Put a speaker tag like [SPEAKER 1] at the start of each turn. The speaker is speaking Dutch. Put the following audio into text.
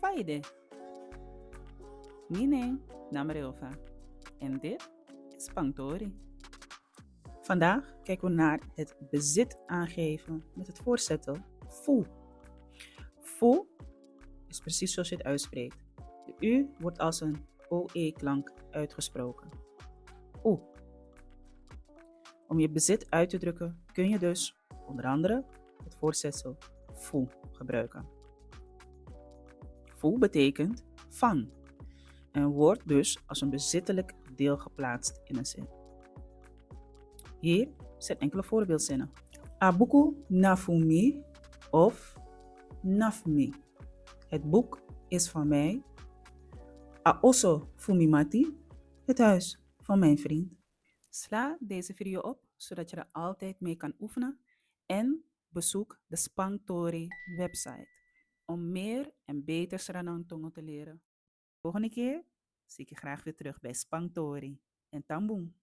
[SPEAKER 1] Kaide. Mine Namarilva. En dit is Pangtori. Vandaag kijken we naar het bezit aangeven met het voorzetel fu. Fu is precies zoals je het uitspreekt. De U wordt als een OE-klank uitgesproken. Oe. Om je bezit uit te drukken kun je dus onder andere het voorzetsel fu gebruiken. Fu betekent van en wordt dus als een bezittelijk deel geplaatst in een zin. Hier zijn enkele voorbeeldzinnen. Abuku nafumi of nafmi. Het boek is van mij. Aoso fumimati. Het huis van mijn vriend. Sla deze video op zodat je er altijd mee kan oefenen en bezoek de Spangtori website om meer en beter Sranang te leren. Volgende keer zie ik je graag weer terug bij Spangtori en Tamboen.